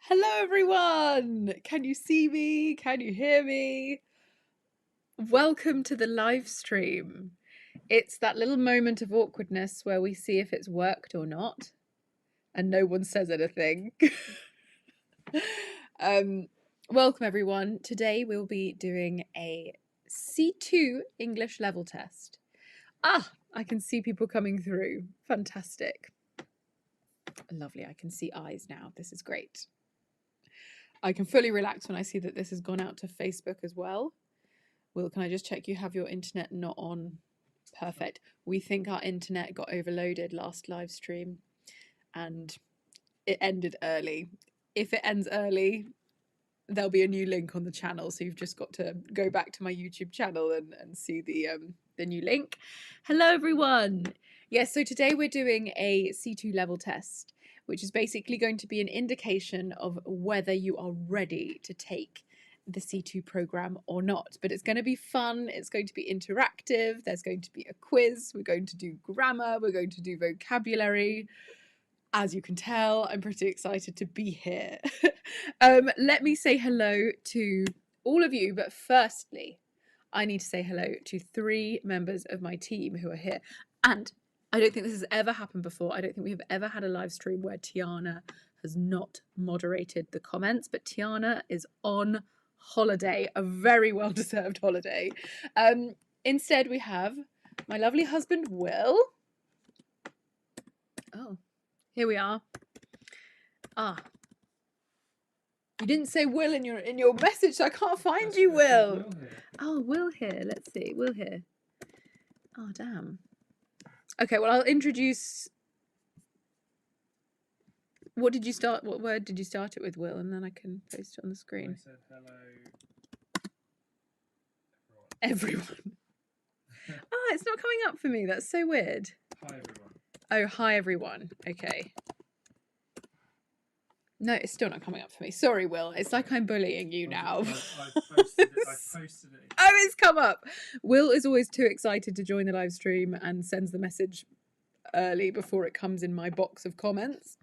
Hello everyone! Can you see me? Can you hear me? Welcome to the live stream. It's that little moment of awkwardness where we see if it's worked or not, and no one says anything. Welcome everyone. Today we'll be doing a C2 English level test. I can see people coming through. Fantastic. Lovely, I can see eyes now. This is great. I can fully relax when I see that this has gone out to Facebook as well. Will, can I just check you have your internet not on? Perfect. We think our internet got overloaded last live stream and it ended early. If it ends early, there'll be a new link on the channel. So you've just got to go back to my YouTube channel and see the new link. Hello, everyone. Yes, so today we're doing a C2 level test, which is basically going to be an indication of whether you are ready to take the C2 program or not. But it's going to be fun. It's going to be interactive. There's going to be a quiz. We're going to do grammar. We're going to do vocabulary. As you can tell, I'm pretty excited to be here. Let me say hello to all of you. But firstly, I need to say hello to 3 members of my team who are here. And I don't think this has ever happened before. I don't think we have ever had a live stream where Tiana has not moderated the comments, but Tiana is on holiday, a very well-deserved holiday. Instead, we have my lovely husband, Will. Oh, here we are. You didn't say Will in your message, so I can't find you, Will. Oh, Will here. Let's see. Will here. Oh, damn. Okay, well, I'll introduce. What word did you start it with, Will? And then I can post it on the screen. I said hello, everyone. It's not coming up for me. That's so weird. Hi everyone. Oh, hi everyone. Okay. No, it's still not coming up for me. Sorry, Will. It's like I'm bullying you now. I've posted it. Oh, it's come up. Will is always too excited to join the live stream and sends the message early before it comes in my box of comments.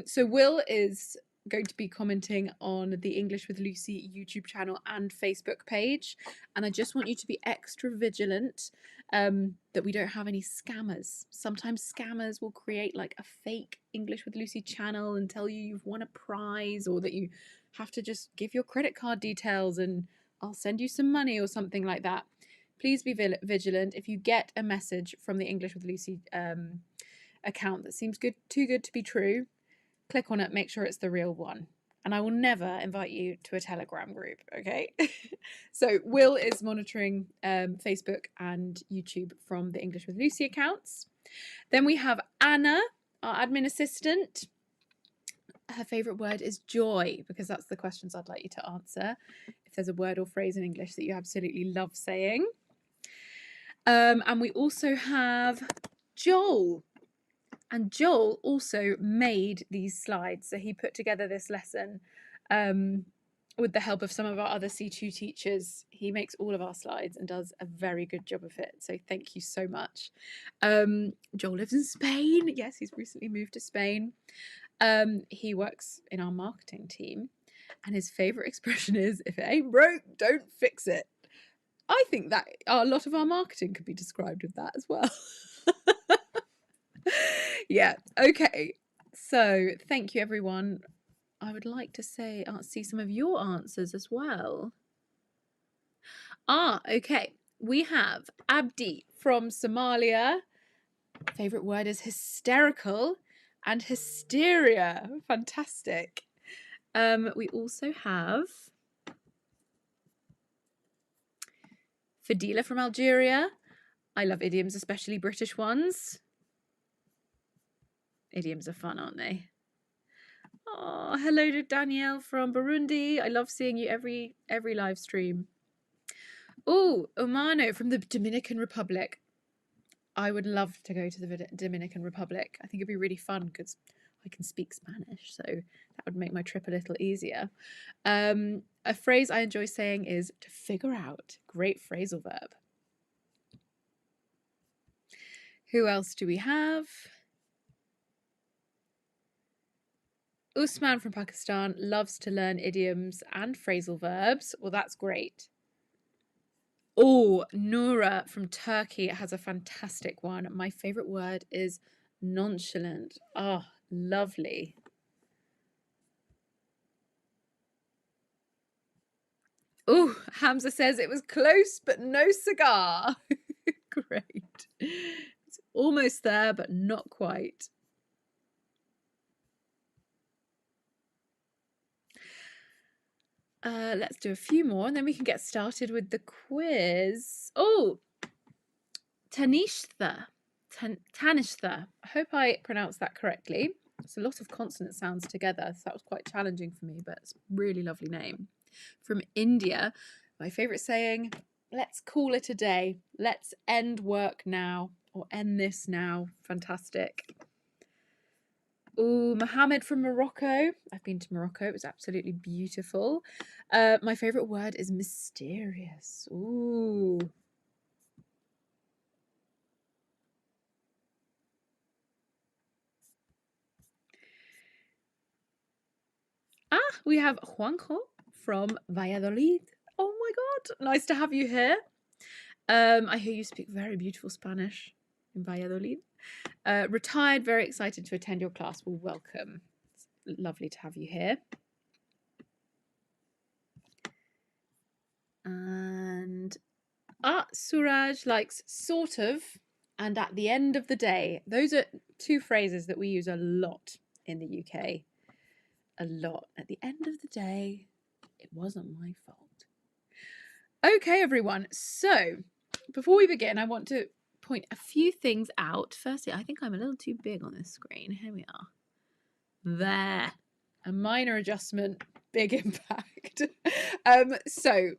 So Will is going to be commenting on the English with Lucy YouTube channel and Facebook page, and I just want you to be extra vigilant that we don't have any scammers. Sometimes scammers will create like a fake English with Lucy channel and tell you you've won a prize, or that you have to just give your credit card details and I'll send you some money or something like that. Please be vigilant. If you get a message from the English with Lucy account that seems too good to be true, click on it, make sure it's the real one. And I will never invite you to a Telegram group, okay? So Will is monitoring Facebook and YouTube from the English with Lucy accounts. Then we have Anna, our admin assistant. Her favourite word is joy, because that's the questions I'd like you to answer. If there's a word or phrase in English that you absolutely love saying. And we also have Joel. And Joel also made these slides. So he put together this lesson with the help of some of our other C2 teachers. He makes all of our slides and does a very good job of it. So thank you so much. Joel lives in Spain. Yes, he's recently moved to Spain. He works in our marketing team. And his favourite expression is, if it ain't broke, don't fix it. I think that a lot of our marketing could be described with that as well. Yeah, okay. So thank you, everyone. I would like to see some of your answers as well. Okay. We have Abdi from Somalia. Favorite word is hysterical and hysteria. Fantastic. We also have Fadila from Algeria. I love idioms, especially British ones. Idioms are fun, aren't they? Oh, hello to Danielle from Burundi. I love seeing you every live stream. Oh, Omano from the Dominican Republic. I would love to go to the Dominican Republic. I think it'd be really fun because I can speak Spanish, so that would make my trip a little easier. A phrase I enjoy saying is to figure out. Great phrasal verb. Who else do we have? Usman from Pakistan loves to learn idioms and phrasal verbs. Well, that's great. Oh, Noura from Turkey has a fantastic one. My favourite word is nonchalant. Oh, lovely. Oh, Hamza says it was close, but no cigar. Great. It's almost there, but not quite. Let's do a few more and then we can get started with the quiz. Oh, Tanishtha. Tanishtha. I hope I pronounced that correctly. It's a lot of consonant sounds together, so that was quite challenging for me, but it's a really lovely name. From India, my favourite saying, let's call it a day. Let's end work now, or end this now. Fantastic. Oh, Mohammed from Morocco. I've been to Morocco. It was absolutely beautiful. My favourite word is mysterious. Ooh. We have Juanjo from Valladolid. Oh my God, nice to have you here. I hear you speak very beautiful Spanish in Valladolid. Retired, very excited to attend your class. Well, welcome. It's lovely to have you here. And Suraj likes sort of and at the end of the day. Those are two phrases that we use a lot in the UK. A lot. At the end of the day, it wasn't my fault. Okay, everyone. So before we begin, I want to point a few things out. Firstly, I think I'm a little too big on this screen. Here we are. There. A minor adjustment, big impact. So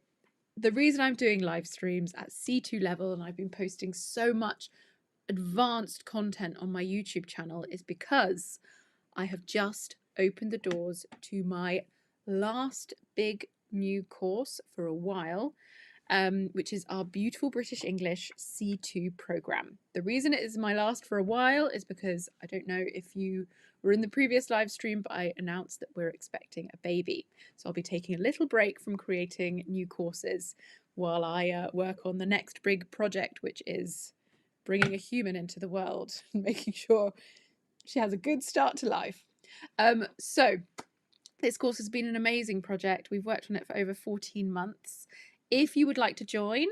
the reason I'm doing live streams at C2 level and I've been posting so much advanced content on my YouTube channel is because I have just opened the doors to my last big new course for a while, which is our beautiful British English C2 program. The reason it is my last for a while is because I don't know if you were in the previous live stream, but I announced that we're expecting a baby. So I'll be taking a little break from creating new courses while I work on the next big project, which is bringing a human into the world and making sure she has a good start to life. So this course has been an amazing project. We've worked on it for over 14 months. If you would like to join,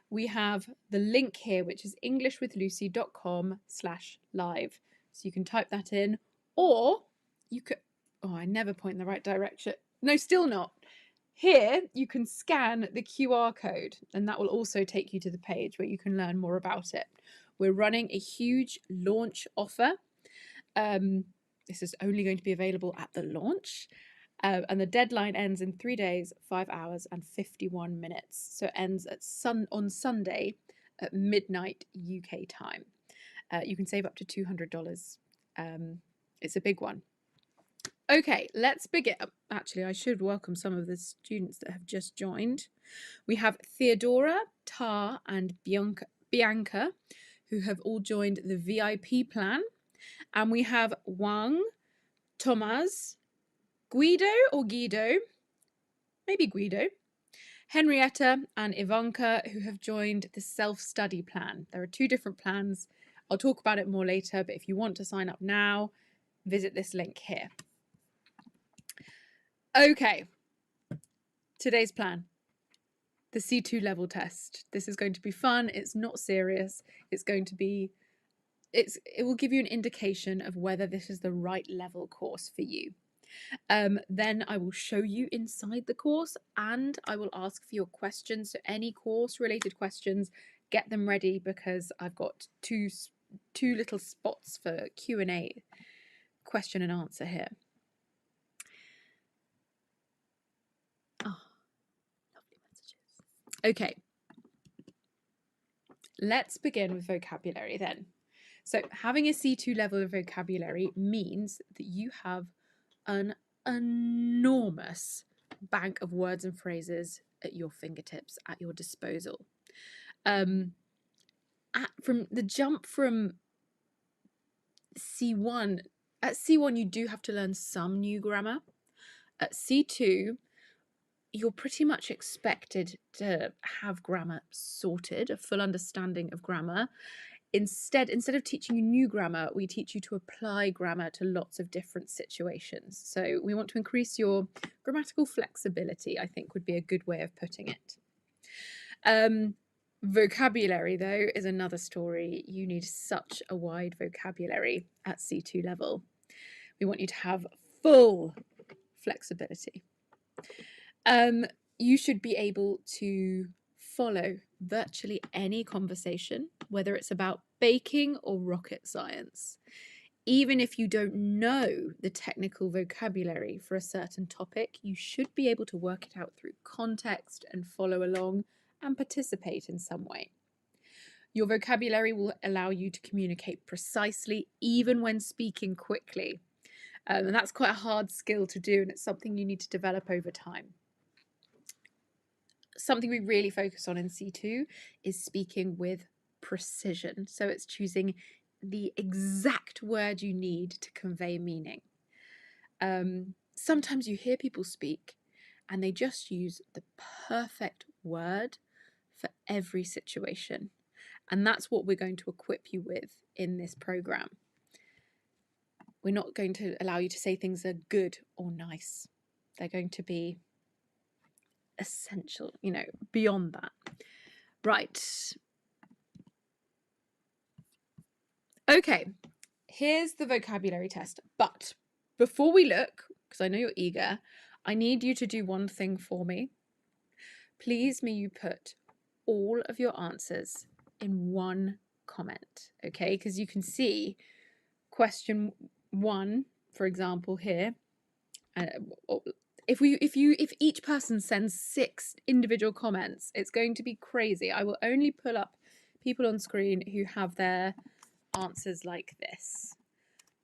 we have the link here, which is englishwithlucy.com/live. So you can type that in, or you could, oh, I never point in the right direction. No, still not. Here, you can scan the QR code, and that will also take you to the page where you can learn more about it. We're running a huge launch offer. This is only going to be available at the launch. And the deadline ends in 3 days, 5 hours and 51 minutes. So it ends at on Sunday at midnight UK time. You can save up to $200. It's a big one. Okay, let's begin. Actually, I should welcome some of the students that have just joined. We have Theodora, Tar and Bianca, who have all joined the VIP plan. And we have Wang, Thomas, Guido or Guido, maybe Guido, Henrietta and Ivanka, who have joined the self-study plan. There are two different plans. I'll talk about it more later, but if you want to sign up now, visit this link here. Okay, today's plan. The C2 level test. This is going to be fun. It's not serious. It's going to be, it will give you an indication of whether this is the right level course for you. Then I will show you inside the course and I will ask for your questions. So any course related questions, get them ready because I've got two little spots for Q&A, question and answer here. Oh, lovely messages. Okay, let's begin with vocabulary then. So having a C2 level of vocabulary means that you have an enormous bank of words and phrases at your fingertips, at your disposal. From the jump from C1 At C1, you do have to learn some new grammar. At C2, you're pretty much expected to have grammar sorted, a full understanding of grammar. Instead of teaching you new grammar, we teach you to apply grammar to lots of different situations. So we want to increase your grammatical flexibility, I think would be a good way of putting it. Vocabulary, though, is another story. You need such a wide vocabulary at C2 level. We want you to have full flexibility. You should be able to follow virtually any conversation, whether it's about baking or rocket science. Even if you don't know the technical vocabulary for a certain topic, you should be able to work it out through context and follow along and participate in some way. Your vocabulary will allow you to communicate precisely, even when speaking quickly. And that's quite a hard skill to do, and it's something you need to develop over time. Something we really focus on in C2 is speaking with precision. So it's choosing the exact word you need to convey meaning. Sometimes you hear people speak and they just use the perfect word for every situation. And that's what we're going to equip you with in this program. We're not going to allow you to say things are good or nice. They're going to be essential, beyond that. Right. Okay, here's the vocabulary test. But before we look, because I know you're eager, I need you to do one thing for me. Please may you put all of your answers in one comment, okay? Because you can see question 1, for example, here. If each person sends 6 individual comments, it's going to be crazy. I will only pull up people on screen who have their answers like this: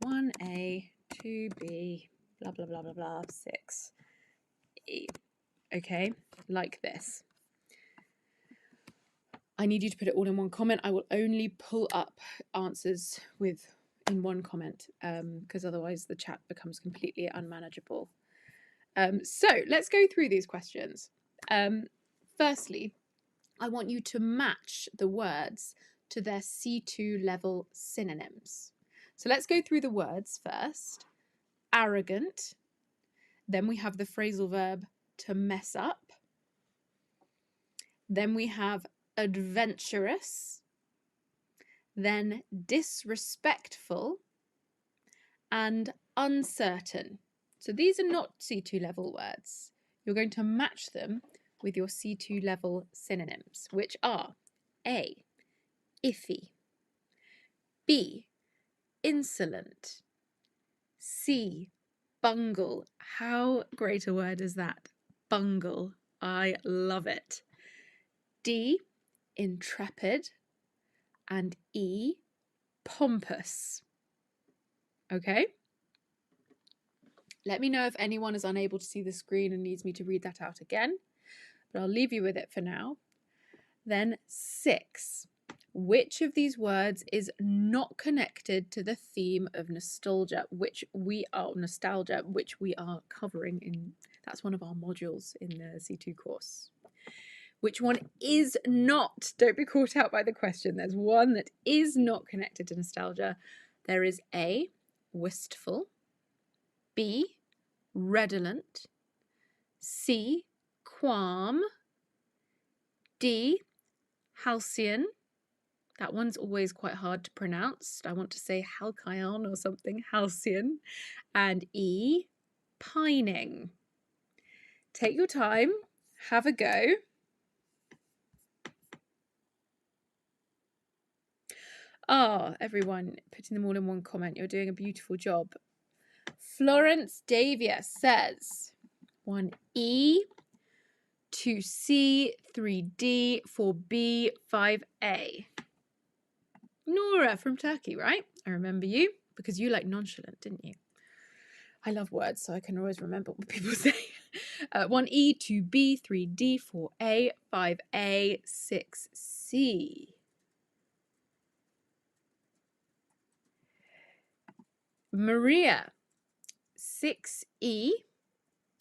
1A, 2B, blah blah blah blah blah, 6E. Okay, like this. I need you to put it all in one comment. I will only pull up answers in one comment, because otherwise the chat becomes completely unmanageable. So let's go through these questions. Firstly, I want you to match the words to their C2 level synonyms. So let's go through the words first. Arrogant. Then we have the phrasal verb to mess up. Then we have adventurous. Then disrespectful and uncertain. So these are not C2 level words. You're going to match them with your C2 level synonyms, which are A, iffy, B, insolent, C, bungle. How great a word is that? Bungle. I love it. D, intrepid, and E, pompous. Okay? Let me know if anyone is unable to see the screen and needs me to read that out again, but I'll leave you with it for now. Then 6. Which of these words is not connected to the theme of nostalgia, which we are covering in, that's one of our modules in the C2 course. Which one is not? Don't be caught out by the question. There's one that is not connected to nostalgia. There is A, wistful, B, redolent, C, qualm, D, halcyon. That one's always quite hard to pronounce. I want to say halcyon or something, halcyon. And E, pining. Take your time, have a go. Everyone putting them all in one comment. You're doing a beautiful job. Florence Davia says 1E, 2C, 3D, 4B, 5A. Nora from Turkey, right? I remember you because you like nonchalant, didn't you? I love words, so I can always remember what people say. 1E, 2B, 3D, 4A, 5A, 6C. Maria, 6E.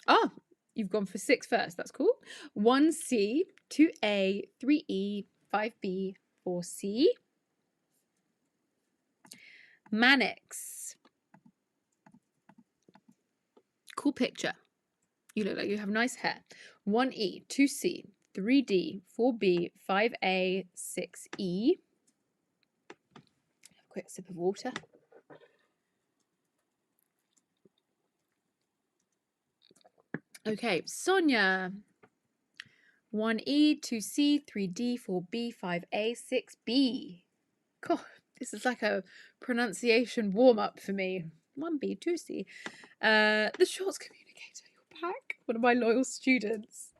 Oh, you've gone for 6 first. That's cool. 1C, 2A, 3E, 5B, 4C. Mannix. Cool picture. You look like you have nice hair. 1E, 2C, 3D, 4B, 5A, 6E. A quick sip of water. Okay, Sonia. 1E, 2C, 3D, 4B, 5A, 6B. God, this is like a pronunciation warm-up for me. 1B, 2C. The Shorts Communicator, you're back. One of my loyal students.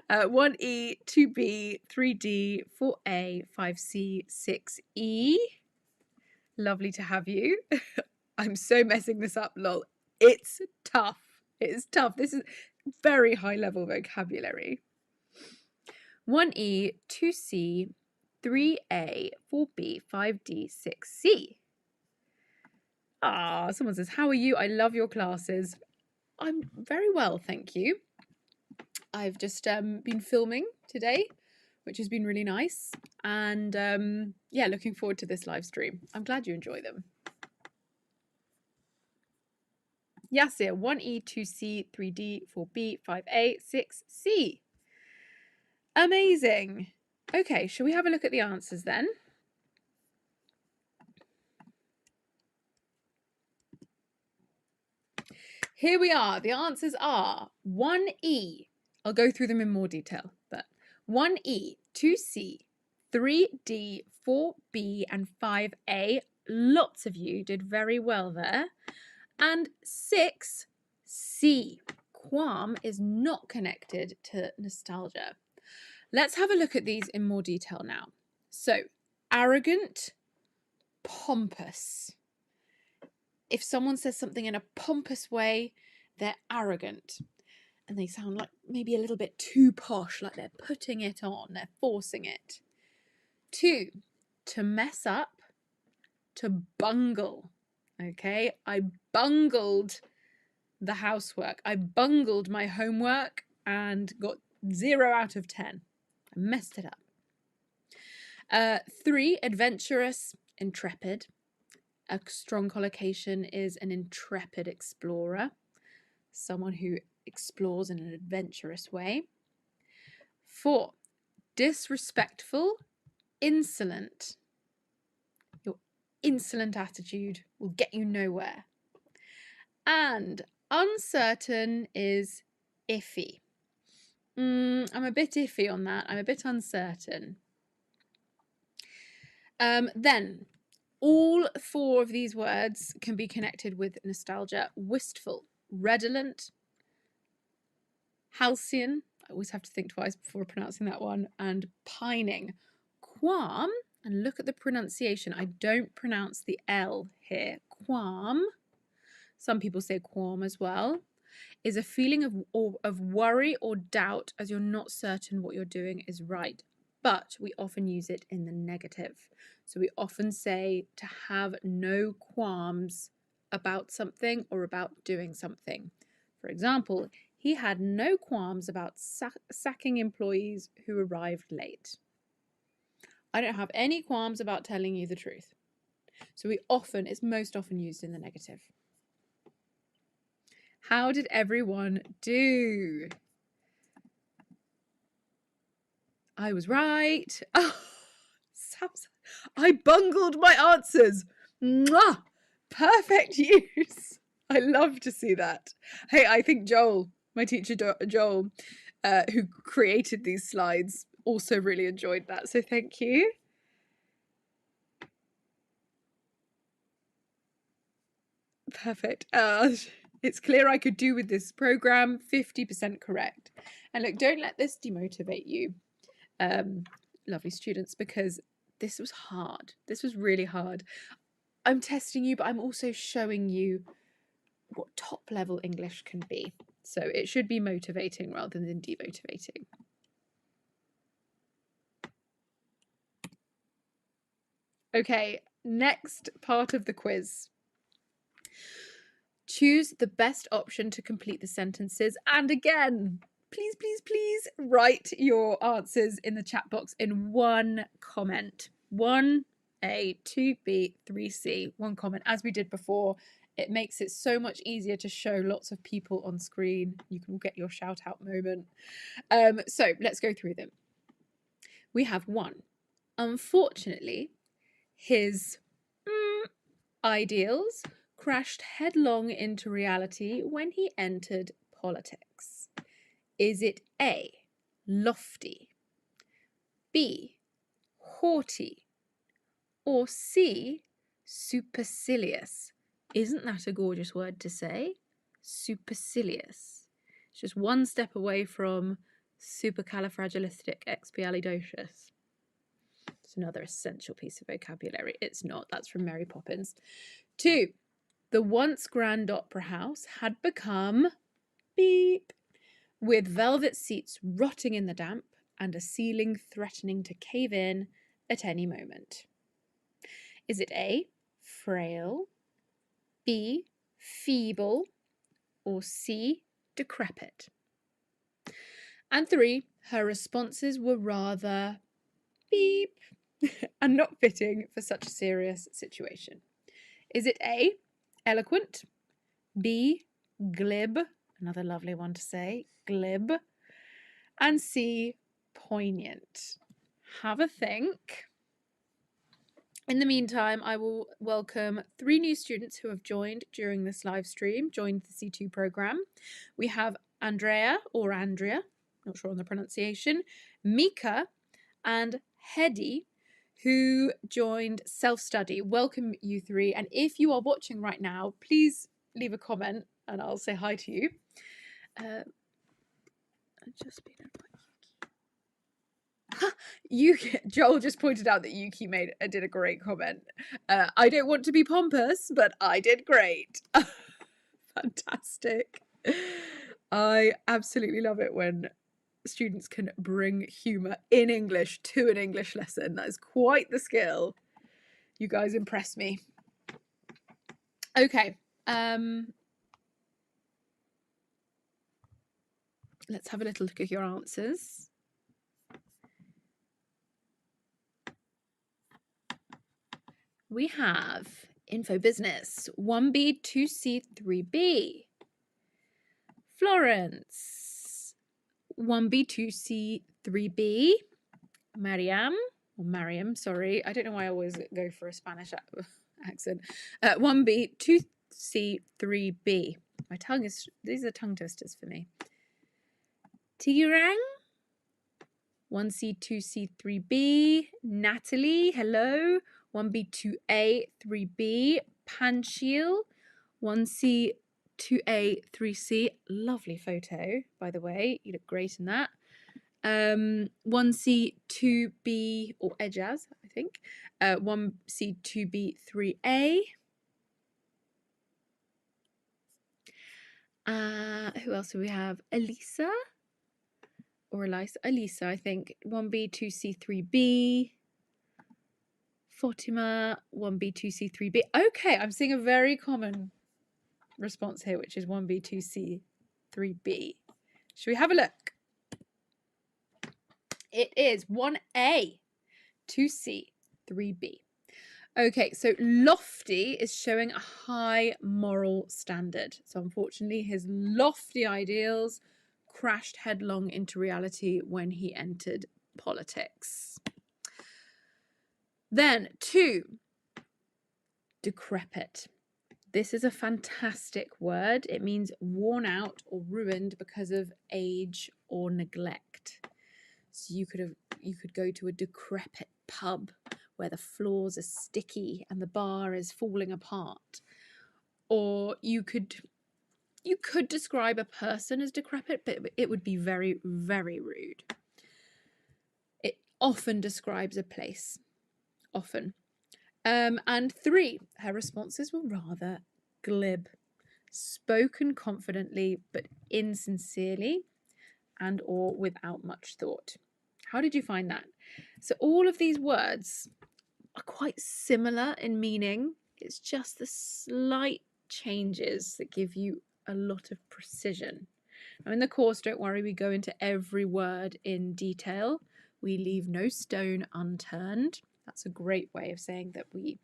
1E, 2B, 3D, 4A, 5C, 6E. Lovely to have you. I'm so messing this up, lol. It's tough. It is tough. This is very high level vocabulary. 1E, 2C, 3A, 4B, 5D, 6C. Ah, someone says, how are you? I love your classes. I'm very well, thank you. I've just been filming today, which has been really nice. And yeah, looking forward to this live stream. I'm glad you enjoy them. Yasir, 1E, 2C, 3D, 4B, 5A, 6C. Amazing. Okay, shall we have a look at the answers then? Here we are. The answers are 1E. I'll go through them in more detail, but 1E, 2C, 3D, 4B, and 5A. Lots of you did very well there. And 6C. Qualm is not connected to nostalgia. Let's have a look at these in more detail now. So, arrogant, pompous. If someone says something in a pompous way, they're arrogant. And they sound like maybe a little bit too posh, like they're putting it on, they're forcing it. 2, to mess up, to bungle. Okay, I bungled the housework. I bungled my homework and got 0 out of 10. I messed it up. 3, adventurous, intrepid. A strong collocation is an intrepid explorer, someone who explores in an adventurous way. 4, disrespectful, insolent. Your insolent attitude will get you nowhere. And uncertain is iffy. I'm a bit iffy on that. I'm a bit uncertain. Then, all 4 of these words can be connected with nostalgia. Wistful, redolent, halcyon, I always have to think twice before pronouncing that one, and pining. Qualm, and look at the pronunciation. I don't pronounce the L here. Qualm, some people say qualm as well, is a feeling of worry or doubt as you're not certain what you're doing is right. But we often use it in the negative. So we often say to have no qualms about something or about doing something. For example, he had no qualms about sacking employees who arrived late. I don't have any qualms about telling you the truth. So it's most often used in the negative. How did everyone do? I was right. Oh, I bungled my answers. Mwah! Perfect use. I love to see that. Hey, I think Joel, my teacher Joel, who created these slides, also really enjoyed that. So thank you. Perfect. It's clear I could do with this program. 50% correct. And look, don't let this demotivate you, lovely students, because this was hard. This was really hard. I'm testing you, but I'm also showing you what top level English can be. So it should be motivating rather than demotivating. Okay, next part of the quiz. Choose the best option to complete the sentences. And again, please, please, please write your answers in the chat box in one comment. 1A, 2B, 3C, one comment. As we did before, it makes it so much easier to show lots of people on screen. You can get your shout out moment. So let's go through them. We have 1. Unfortunately, his ideals crashed headlong into reality when he entered politics. Is it A, lofty, B, haughty, or C, supercilious? Isn't that a gorgeous word to say? Supercilious. It's just one step away from supercalifragilisticexpialidocious. It's another essential piece of vocabulary. It's not. That's from Mary Poppins. 2. The once grand opera house had become beep, with velvet seats rotting in the damp and a ceiling threatening to cave in at any moment. Is it A, frail, B, feeble, or C, decrepit? And 3, her responses were rather beep and not fitting for such a serious situation. Is it A, eloquent, B, glib, another lovely one to say, glib, and C, poignant? Have a think. In the meantime, I will welcome 3 new students who have joined during this live stream, joined the C2 program. We have Andrea, or Andrea, not sure on the pronunciation, Mika, and Hedy, who joined self-study. Welcome, you 3. And if you are watching right now, please leave a comment and I'll say hi to you. I've just been Yuki. Joel just pointed out that Yuki did a great comment. I don't want to be pompous, but I did great. Fantastic. I absolutely love it when students can bring humour in English to an English lesson. That is quite the skill. You guys impress me. Okay. Let's have a little look at your answers. We have info business 1B, 2C, 3B. Florence 1B, 2C, 3B. Mariam, sorry. I don't know why I always go for a Spanish accent. 1B, 2C, 3B. These are tongue twisters for me. Tigurang 1C, 2C, 3B. Natalie, hello. 1B, 2A, 3B. Panchil 1C, 2A, 3C. Lovely photo, by the way. You look great in that. 1C, 2B, or Ejaz, I think. 1C, 2B, 3A. Who else do we have? Elisa, I think. 1B, 2C, 3B. Fatima, 1B, 2C, 3B. Okay, I'm seeing a very common response here, which is 1B, 2C, 3B. Should we have a look? It is 1A, 2C, 3B. Okay, so lofty is showing a high moral standard. So unfortunately, his lofty ideals crashed headlong into reality when he entered politics. Then 2, decrepit. This is a fantastic word. It means worn out or ruined because of age or neglect. So you could go to a decrepit pub where the floors are sticky and the bar is falling apart. Or you could describe a person as decrepit, but it would be very, very rude. It often describes a place. Often. And 3, her responses were rather glib, spoken confidently but insincerely and or without much thought. How did you find that? So all of these words are quite similar in meaning. It's just the slight changes that give you a lot of precision. Now in the course, don't worry, we go into every word in detail. We leave no stone unturned. That's a great way of saying that we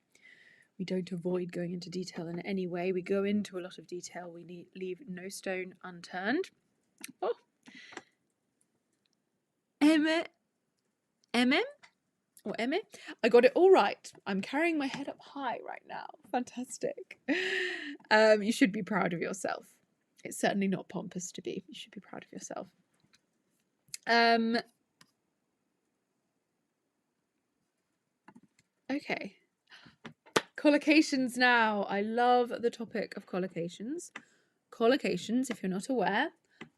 don't avoid going into detail in any way. We go into a lot of detail. We leave no stone unturned. Oh, Emma, or Emma, I got it all right. I'm carrying my head up high right now. Fantastic. You should be proud of yourself. It's certainly not pompous to be. You should be proud of yourself. Okay. Collocations now. I love the topic of collocations. Collocations, if you're not aware,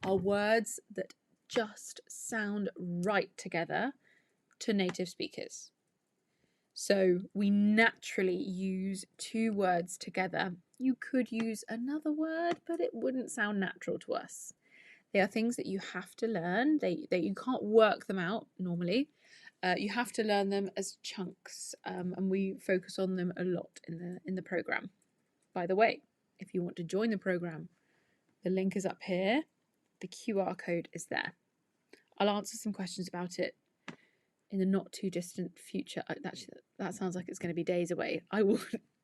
are words that just sound right together to native speakers. So we naturally use two words together. You could use another word, but it wouldn't sound natural to us. They are things that you have to learn. You can't work them out normally. You have to learn them as chunks, and we focus on them a lot in the program. By the way, if you want to join the program, the link is up here. The QR code is there. I'll answer some questions about it in the not too distant future. Actually, that sounds like it's going to be days away. I will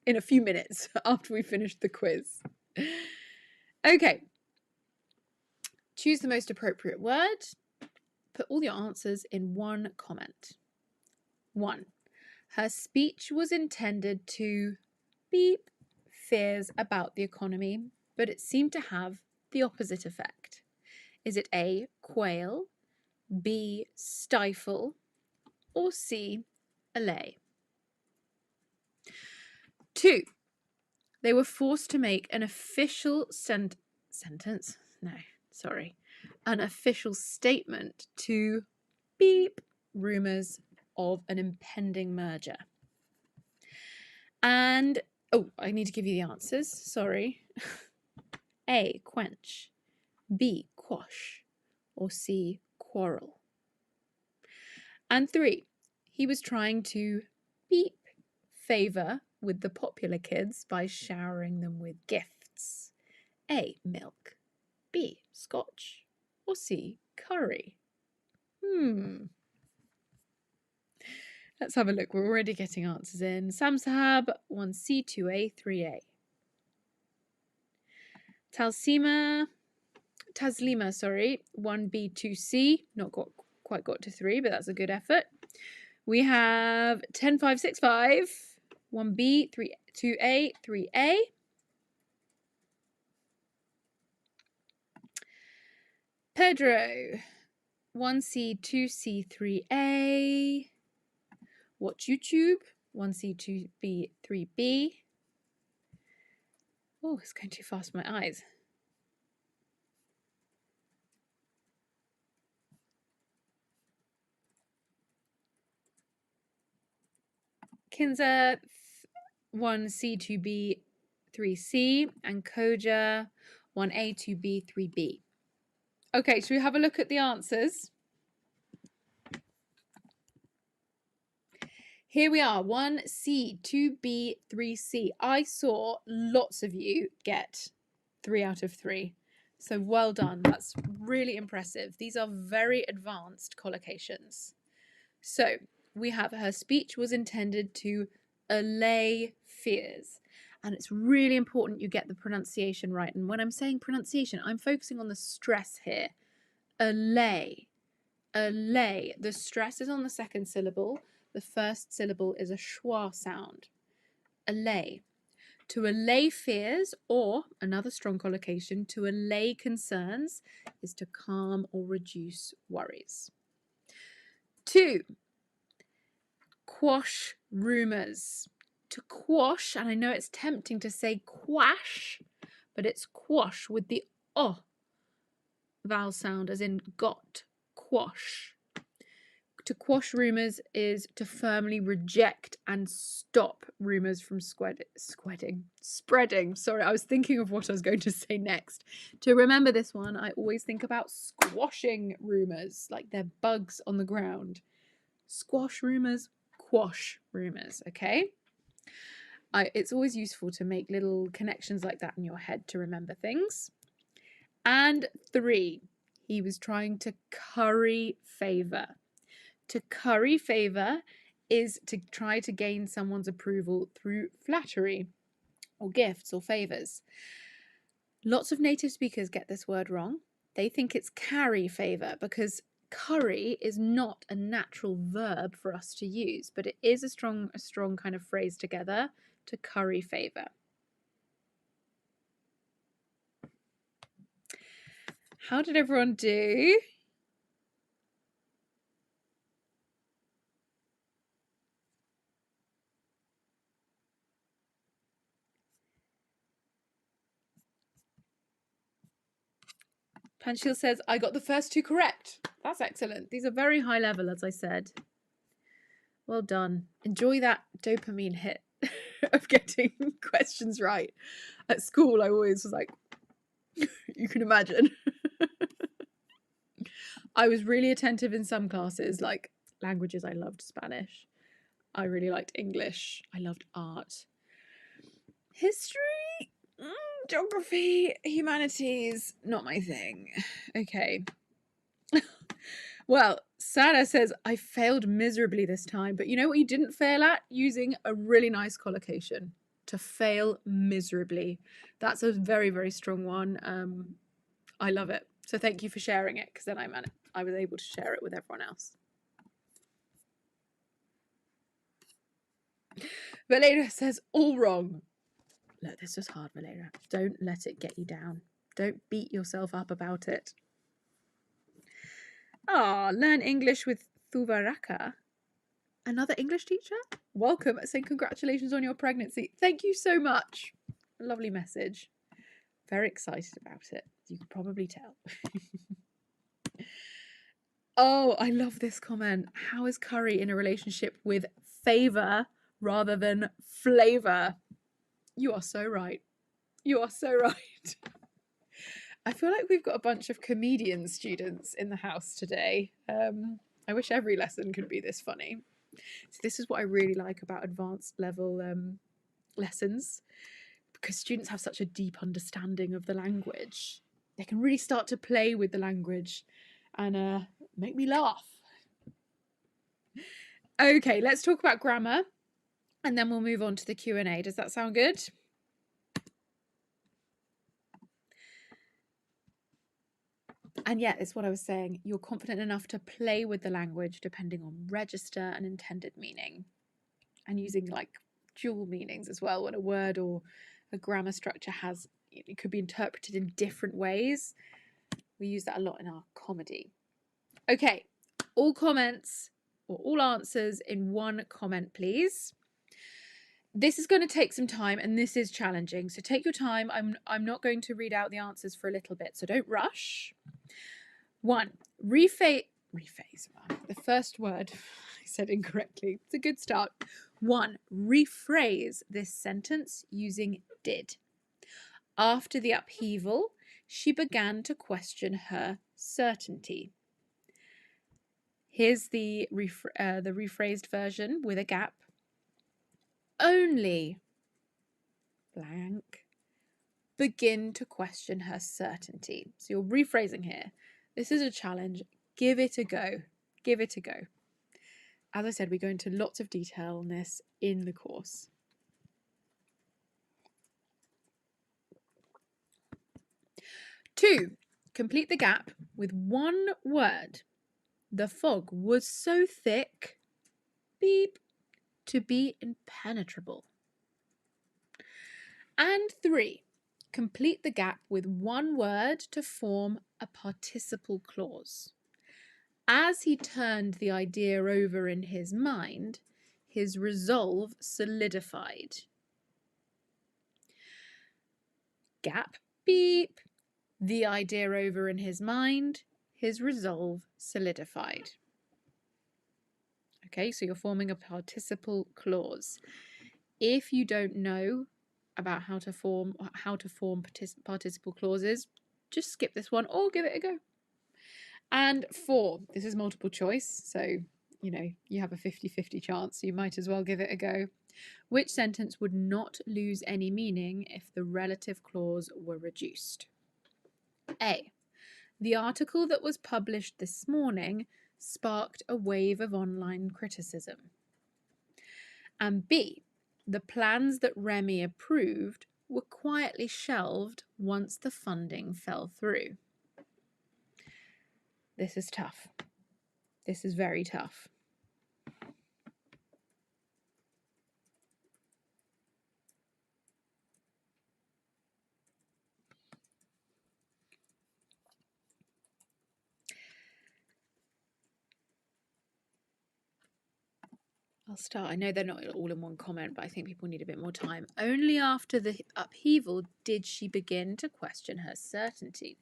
in a few minutes after we finish the quiz. Okay. Choose the most appropriate word. Put all your answers in one comment. 1. Her speech was intended to beep fears about the economy, but it seemed to have the opposite effect. Is it A, quail, B, stifle, or C, allay? 2. They were forced to make an official an official statement to beep rumours of an impending merger. And, oh, I need to give you the answers, sorry. A, quench, B, quash, or C, quarrel. And 3, he was trying to beep favour with the popular kids by showering them with gifts. A, milk, B, scotch, or C, curry. Let's have a look. We're already getting answers in. Samsahab, 1C, 2A, 3A. Taslima, 1B, 2C. Not quite got to 3, but that's a good effort. We have 10565, 1B, 2A, 3A. Pedro, 1C, 2C, 3A. Watch YouTube, 1C, 2B, 3B. Oh, it's going too fast for my eyes. Kinza, 1C, 2B, 3C. And Koja, 1A, 2B, 3B. Okay, should we have a look at the answers? Here we are, 1C, 2B, 3C. I saw lots of you get 3 out of 3. So well done. That's really impressive. These are very advanced collocations. So we have her speech was intended to allay fears. And it's really important you get the pronunciation right. And when I'm saying pronunciation, I'm focusing on the stress here. Allay. Allay. The stress is on the second syllable. The first syllable is a schwa sound. Allay. To allay fears, or another strong collocation, to allay concerns, is to calm or reduce worries. 2. Quash rumours. To quash, and I know it's tempting to say quash, but it's quash with the o vowel sound, as in got, quash. To quash rumours is to firmly reject and stop rumours from spreading. Sorry, I was thinking of what I was going to say next. To remember this one, I always think about squashing rumours, like they're bugs on the ground. Squash rumours, quash rumours, okay? It's always useful to make little connections like that in your head to remember things. And 3, he was trying to curry favour. To curry favour is to try to gain someone's approval through flattery or gifts or favours. Lots of native speakers get this word wrong. They think it's carry favour because curry is not a natural verb for us to use, but it is a strong kind of phrase together, to curry favour. How did everyone do? Panchil says, I got the first 2 correct. That's excellent. These are very high level, as I said. Well done. Enjoy that dopamine hit of getting questions right. At school, I always was like, you can imagine. I was really attentive in some classes, like languages. I loved Spanish. I really liked English. I loved art. History, geography, humanities, not my thing. Okay. Well, Sarah says, I failed miserably this time, but you know what you didn't fail at? Using a really nice collocation. To fail miserably. That's a very, very strong one. I love it. So thank you for sharing it, because then I was able to share it with everyone else. Valeria says, all wrong. Look, this was hard, Valeria. Don't let it get you down. Don't beat yourself up about it. Learn English with Thuvaraka. Another English teacher? Welcome. Saying congratulations on your pregnancy. Thank you so much. Lovely message. Very excited about it. You can probably tell. Oh, I love this comment. How is curry in a relationship with favour rather than flavour? You are so right. You are so right. I feel like we've got a bunch of comedian students in the house today. I wish every lesson could be this funny. So this is what I really like about advanced level lessons, because students have such a deep understanding of the language. They can really start to play with the language and make me laugh. Okay, let's talk about grammar and then we'll move on to the Q&A. Does that sound good? And yeah, it's what I was saying. You're confident enough to play with the language depending on register and intended meaning, and using like dual meanings as well when a word or a grammar structure it could be interpreted in different ways. We use that a lot in our comedy. Okay, all comments or all answers in one comment, please. This is going to take some time and this is challenging, so take your time. I'm not going to read out the answers for a little bit, so don't rush. 1, rephrase. The first word I said incorrectly. It's a good start. 1, rephrase this sentence using did. After the upheaval, she began to question her certainty. Here's the rephrased version with a gap. Only blank begin to question her certainty. So you're rephrasing here. This is a challenge. Give it a go. Give it a go. As I said, we go into lots of detail on this in the course. 2, complete the gap with one word. The fog was so thick, beep, to be impenetrable. And 3, complete the gap with one word to form a participle clause. As he turned the idea over in his mind, his resolve solidified. Gap, beep, the idea over in his mind, his resolve solidified. Okay, so you're forming a participle clause. If you don't know about how to form participle clauses, just skip this one or give it a go. And 4, this is multiple choice, so you have a 50-50 chance, so you might as well give it a go. Which sentence would not lose any meaning if the relative clause were reduced? A. The article that was published this morning sparked a wave of online criticism. And B. The plans that Remy approved were quietly shelved once the funding fell through. This is tough. This is very tough. I'll start. I know they're not all in one comment, but I think people need a bit more time. Only after the upheaval did she begin to question her certainty.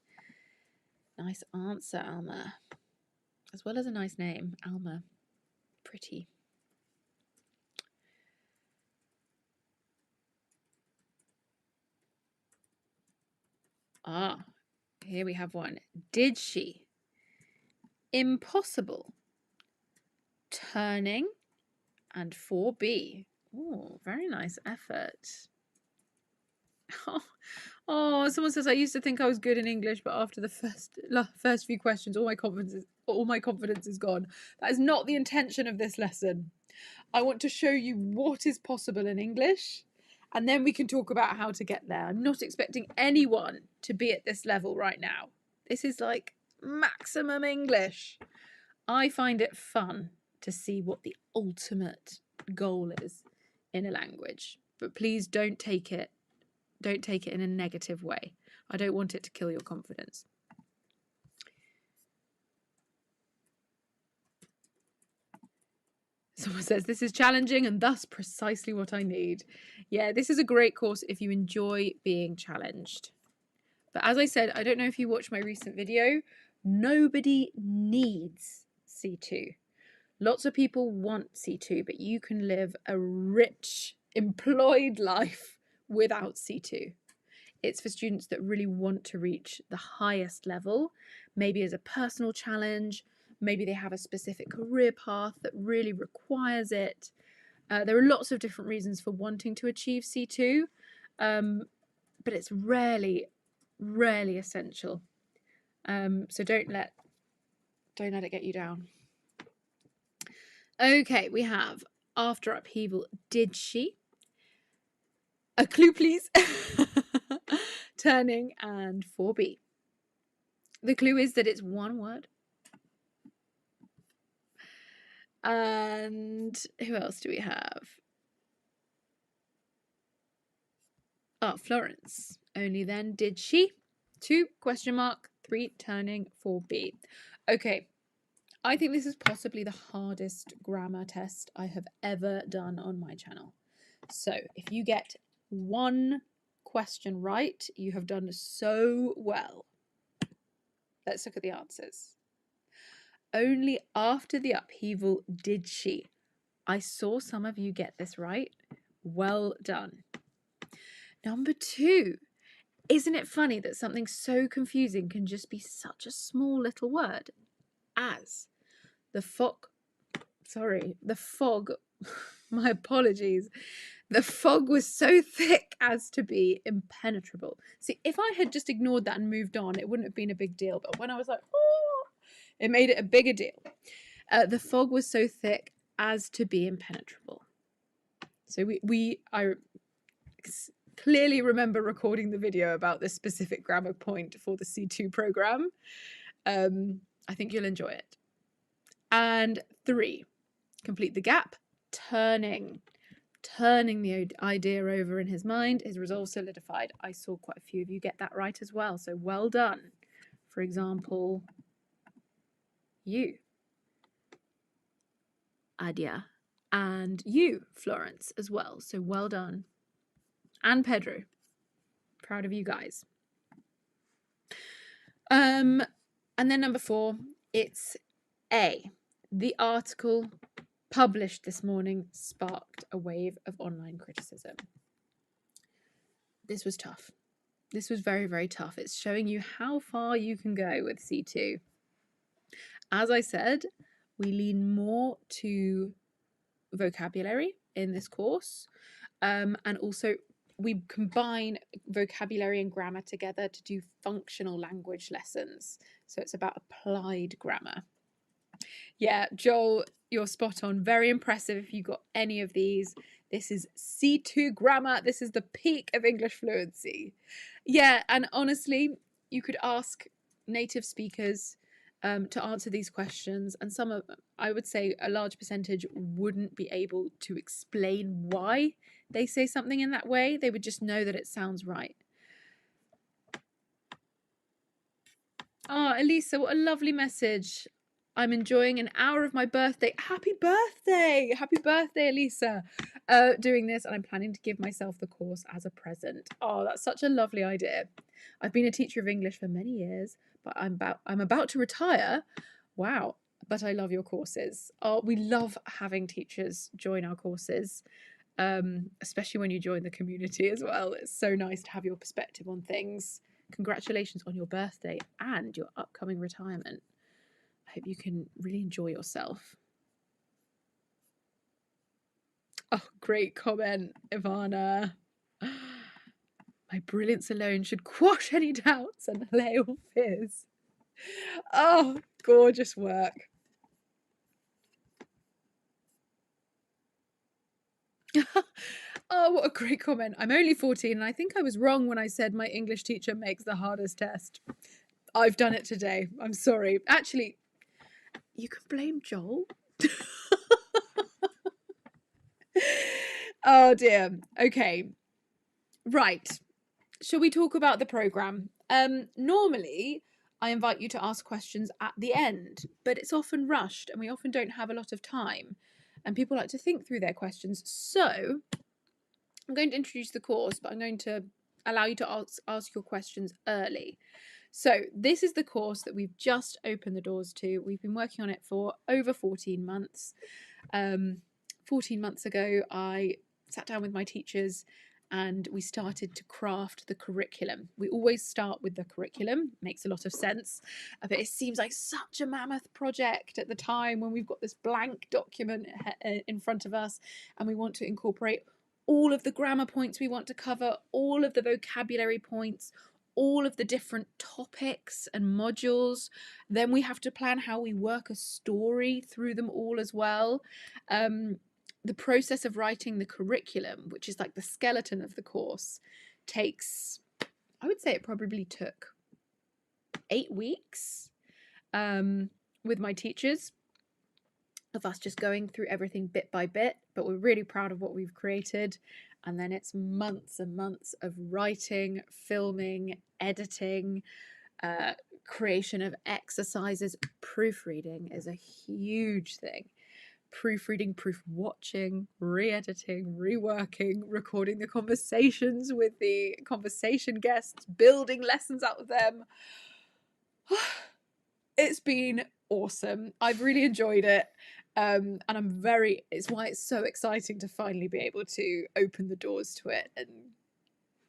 Nice answer, Alma. As well as a nice name, Alma. Pretty. Ah, here we have one. Did she? Impossible. Turning. And 4B. Oh, very nice effort. Oh, someone says I used to think I was good in English, but after the first few questions, all my confidence is gone. That is not the intention of this lesson. I want to show you what is possible in English, and then we can talk about how to get there. I'm not expecting anyone to be at this level right now. This is like maximum English. I find it fun to see what the ultimate goal is in a language, but please don't take it in a negative way. I don't want it to kill your confidence. Someone says this is challenging and thus precisely what I need. Yeah, this is a great course if you enjoy being challenged. But as I said, I don't know if you watched my recent video, nobody needs C2. Lots of people want C2, but you can live a rich, employed life without C2. It's for students that really want to reach the highest level, maybe as a personal challenge, maybe they have a specific career path that really requires it. There are lots of different reasons for wanting to achieve C2, but it's rarely essential. So don't let it get you down. Okay, we have after upheaval, did she? A clue, please. Turning and 4B. The clue is that it's one word. And who else do we have? Oh, Florence. Only then did she? 2 question mark, 3 turning, 4B. Okay. I think this is possibly the hardest grammar test I have ever done on my channel. So if you get 1 question right, you have done so well. Let's look at the answers. Only after the upheaval did she. I saw some of you get this right. Well done. Number 2. Isn't it funny that something so confusing can just be such a small little word as the fog, my apologies. The fog was so thick as to be impenetrable. See, if I had just ignored that and moved on, it wouldn't have been a big deal. But when I was like, oh, it made it a bigger deal. The fog was so thick as to be impenetrable. So I clearly remember recording the video about this specific grammar point for the C2 program. I think you'll enjoy it. And 3, complete the gap, turning the idea over in his mind, his resolve solidified. I saw quite a few of you get that right as well, so well done. For example, you, Adia, and you, Florence, as well, so well done. And Pedro, proud of you guys. And then number 4, it's A. The article published this morning sparked a wave of online criticism. This was tough. This was very, very tough. It's showing you how far you can go with C2. As I said, we lean more to vocabulary in this course. And also we combine vocabulary and grammar together to do functional language lessons. So it's about applied grammar. Yeah, Joel, you're spot on. Very impressive if you got any of these. This is C2 grammar. This is the peak of English fluency. Yeah, and honestly, you could ask native speakers to answer these questions, and some of them, I would say a large percentage wouldn't be able to explain why they say something in that way. They would just know that it sounds right. Oh, Elisa, what a lovely message. I'm enjoying an hour of my birthday. Happy birthday! Happy birthday, Elisa. Doing this, and I'm planning to give myself the course as a present. Oh, that's such a lovely idea. I've been a teacher of English for many years, but I'm about to retire. Wow. But I love your courses. Oh, we love having teachers join our courses, especially when you join the community as well. It's so nice to have your perspective on things. Congratulations on your birthday and your upcoming retirement. I hope you can really enjoy yourself. Oh, great comment, Ivana. My brilliance alone should quash any doubts and allay all fears. Oh, gorgeous work. Oh, what a great comment. I'm only 14 and I think I was wrong when I said my English teacher makes the hardest test. I've done it today. I'm sorry. Actually, you can blame Joel. Oh dear. Okay. Right. Shall we talk about the programme? Normally, I invite you to ask questions at the end, but it's often rushed and we often don't have a lot of time. And people like to think through their questions. So I'm going to introduce the course, but I'm going to allow you to ask your questions early. So this is the course that we've just opened the doors to. We've been working on it for over 14 months. 14 months ago, I sat down with my teachers and we started to craft the curriculum. We always start with the curriculum, makes a lot of sense, but it seems like such a mammoth project at the time when we've got this blank document in front of us and we want to incorporate all of the grammar points we want to cover, all of the vocabulary points, all of the different topics and modules. Then we have to plan how we work a story through them all as well. The process of writing the curriculum, which is like the skeleton of the course, takes, I would say it probably took 8 weeks with my teachers, of us just going through everything bit by bit, but we're really proud of what we've created. And then it's months and months of writing, filming, editing, creation of exercises. Proofreading is a huge thing. Proofreading, proof watching, re-editing, reworking, recording the conversations with the conversation guests, building lessons out of them. It's been awesome. I've really enjoyed it. And it's why it's so exciting to finally be able to open the doors to it and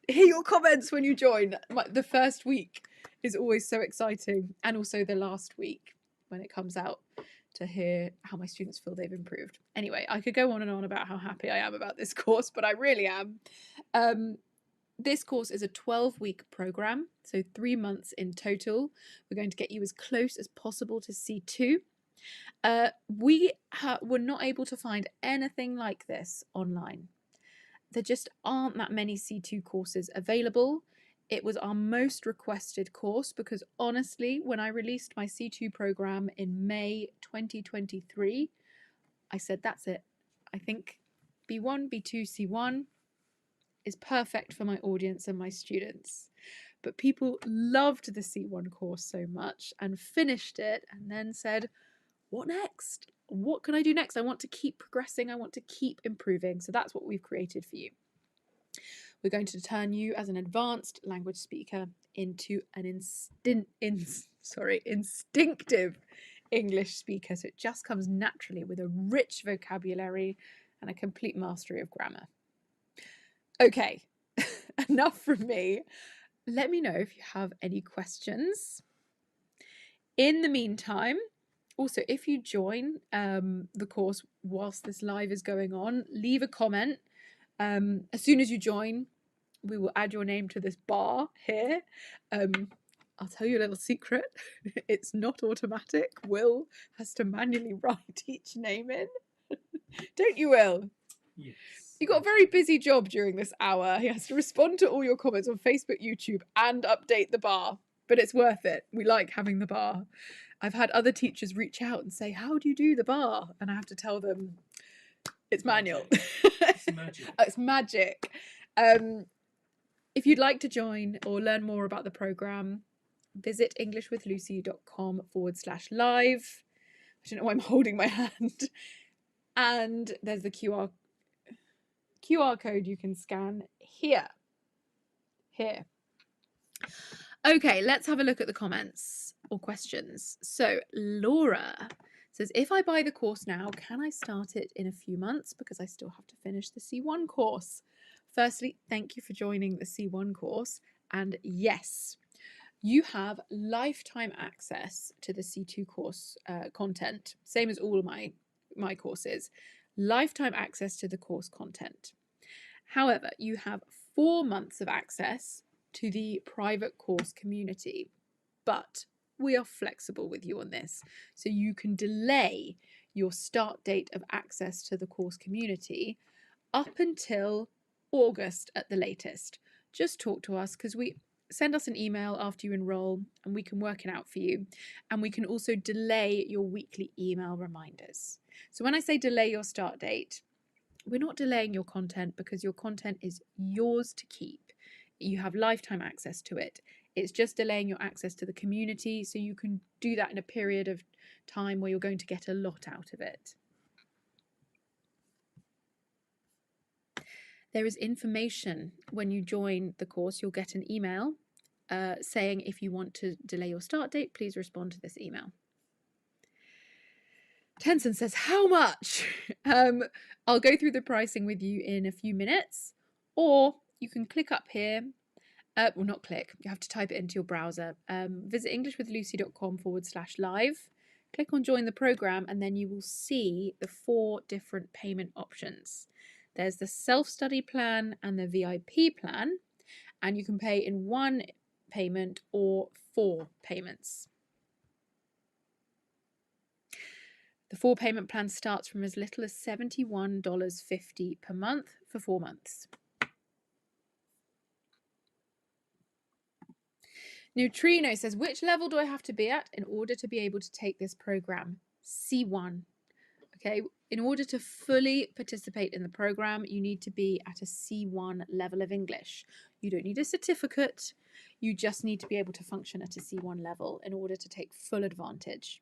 hear your comments when you join. The first week is always so exciting, and also the last week when it comes out, to hear how my students feel they've improved. Anyway, I could go on and on about how happy I am about this course, but I really am. This course is a 12-week program, so 3 months in total. We're going to get you as close as possible to C2. We were not able to find anything like this online. There just aren't that many C2 courses available. It was our most requested course because honestly, when I released my C2 program in May 2023, I said, that's it. I think B1, B2, C1 is perfect for my audience and my students. But people loved the C1 course so much and finished it and then said, what next? What can I do next? I want to keep progressing. I want to keep improving. So that's what we've created for you. We're going to turn you as an advanced language speaker into an instinctive English speaker. So it just comes naturally with a rich vocabulary and a complete mastery of grammar. Okay, enough from me. Let me know if you have any questions. In the meantime, Also, if you join the course whilst this live is going on, leave a comment. As soon as you join, we will add your name to this bar here. I'll tell you a little secret. It's not automatic. Will has to manually write each name in. Don't you, Will? Yes. You got a very busy job during this hour. He has to respond to all your comments on Facebook, YouTube, and update the bar. But it's worth it. We like having the bar. I've had other teachers reach out and say, "How do you do the bar?" And I have to tell them it's manual. It's magic. It's magic. If you'd like to join or learn more about the programme, visit englishwithlucy.com/live. I don't know why I'm holding my hand. And there's the QR code you can scan here. Okay, let's have a look at the comments or questions. So Laura says, if I buy the course now, can I start it in a few months because I still have to finish the C1 course? Firstly, thank you for joining the C1 course. And yes, you have lifetime access to the C2 course content, same as all of my courses, lifetime access to the course content. However, you have 4 months of access to the private course community, but we are flexible with you on this, so you can delay your start date of access to the course community up until August at the latest. Just talk to us, because we send us an email after you enroll and we can work it out for you, and we can also delay your weekly email reminders. So when I say delay your start date, we're not delaying your content, because your content is yours to keep. You have lifetime access to it. It's just delaying your access to the community, so you can do that in a period of time where you're going to get a lot out of it. There is information when you join the course. You'll get an email saying, if you want to delay your start date, please respond to this email. Tenson says, how much? I'll go through the pricing with you in a few minutes, or you can click up here. Well, not click, you have to type it into your browser. Visit englishwithlucy.com/live. Click on join the program, and then you will see the 4 different payment options. There's the self-study plan and the VIP plan, and you can pay in 1 payment or 4 payments. The 4 payment plan starts from as little as $71.50 per month for 4 months. Neutrino says, which level do I have to be at in order to be able to take this program? C1. Okay, in order to fully participate in the program, you need to be at a C1 level of English. You don't need a certificate. You just need to be able to function at a C1 level in order to take full advantage.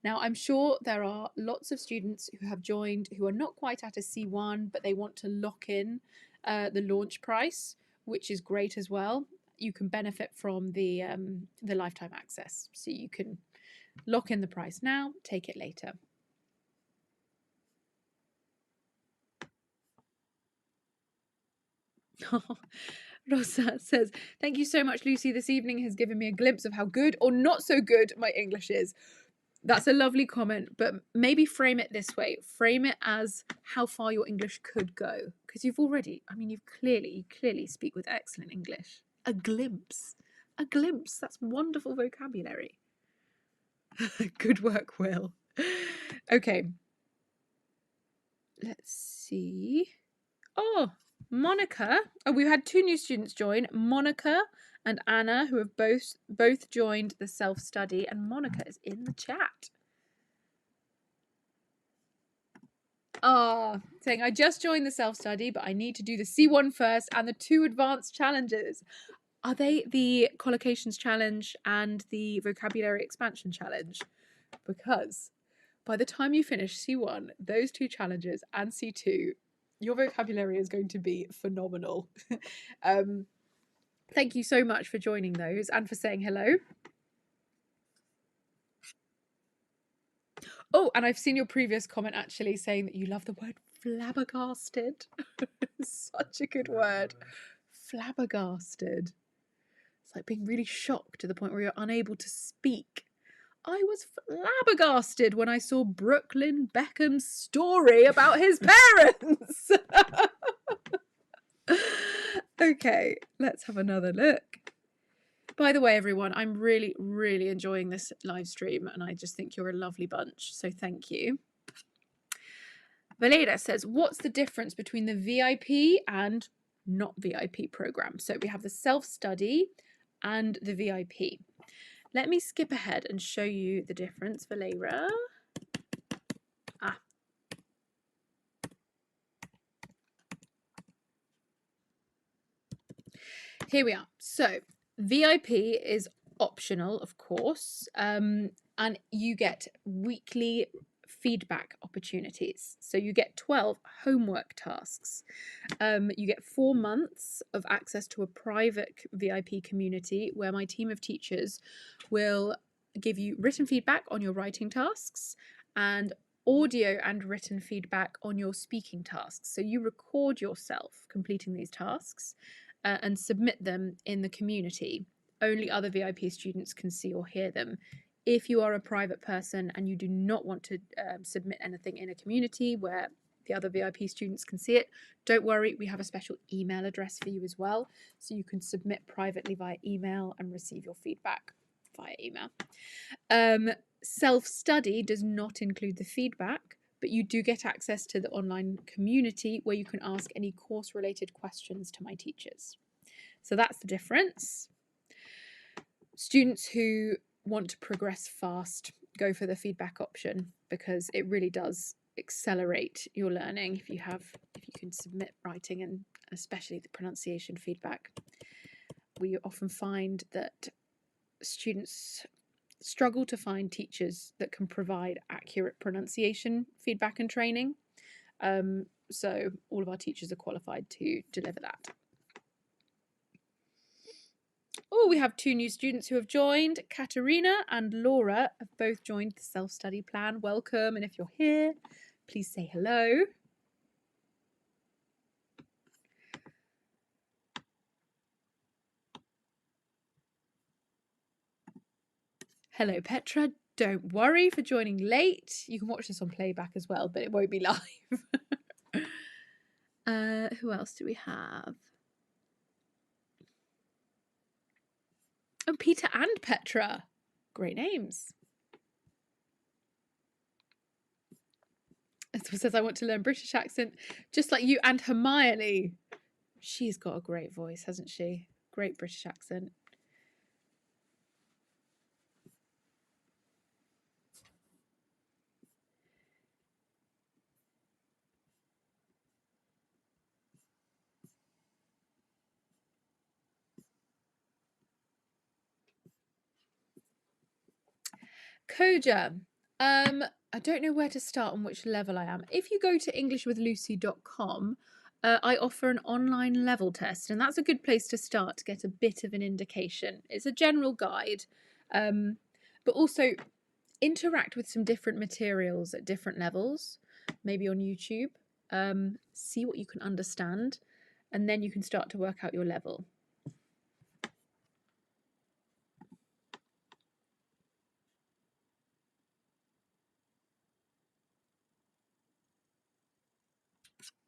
Now, I'm sure there are lots of students who have joined who are not quite at a C1, but they want to lock in the launch price, which is great as well. You can benefit from the lifetime access. So you can lock in the price now, take it later. Rosa says, thank you so much, Lucy. This evening has given me a glimpse of how good or not so good my English is. That's a lovely comment, but maybe frame it this way. Frame it as how far your English could go. Because you've already, I mean, you clearly speak with excellent English. A glimpse. A glimpse. That's wonderful vocabulary. Good work, Will. Okay. Let's see. Oh, Monica. Oh, we've had 2 new students join. Monica and Anna, who have both joined the self-study, and Monica is in the chat. Saying, I just joined the self-study, but I need to do the C1 first and the 2 advanced challenges. Are they the Collocations challenge and the vocabulary expansion challenge? Because by the time you finish C1, those 2 challenges and C2, your vocabulary is going to be phenomenal. Thank you so much for joining those and for saying hello. Oh, and I've seen your previous comment actually saying that you love the word flabbergasted. Such a good word. Flabbergasted. It's like being really shocked to the point where you're unable to speak. I was flabbergasted when I saw Brooklyn Beckham's story about his parents. Okay, let's have another look. By the way, everyone, I'm really, really enjoying this live stream, and I just think you're a lovely bunch, so thank you. Valera says, what's the difference between the VIP and not VIP program? So we have the self-study and the VIP. Let me skip ahead and show you the difference, Valera. Here we are. So VIP is optional, of course, and you get weekly feedback opportunities. So you get 12 homework tasks. You get 4 months of access to a private VIP community where my team of teachers will give you written feedback on your writing tasks and audio and written feedback on your speaking tasks. So you record yourself completing these tasks and submit them in the community. Only other VIP students can see or hear them. If you are a private person and you do not want to submit anything in a community where the other VIP students can see it, don't worry, we have a special email address for you as well, so you can submit privately via email and receive your feedback via email. Self-study does not include the feedback, but you do get access to the online community where you can ask any course-related questions to my teachers. So that's the difference. Students who want to progress fast go for the feedback option because it really does accelerate your learning if you can submit writing and especially the pronunciation feedback. We often find that students struggle to find teachers that can provide accurate pronunciation feedback and training. So all of our teachers are qualified to deliver that. Oh, we have 2 new students who have joined. Katerina and Laura have both joined the self-study plan. Welcome, and if you're here, please say hello. Hello, Petra. Don't worry for joining late. You can watch this on playback as well, but it won't be live. Who else do we have? Oh, Peter and Petra. Great names. It says, I want to learn British accent, just like you and Hermione. She's got a great voice, hasn't she? Great British accent. Koja. I don't know where to start on which level I am. If you go to englishwithlucy.com, I offer an online level test, and that's a good place to start to get a bit of an indication. It's a general guide, but also interact with some different materials at different levels, maybe on YouTube. See what you can understand, and then you can start to work out your level.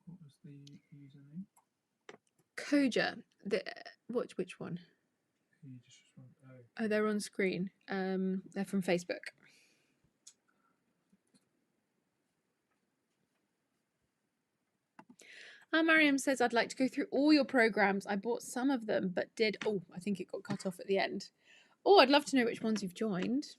What was the username? Koja. Which one? You just responded. Oh, they're on screen. They're from Facebook. Mariam says, I'd like to go through all your programs. I bought some of them, but I think it got cut off at the end. Oh, I'd love to know which ones you've joined.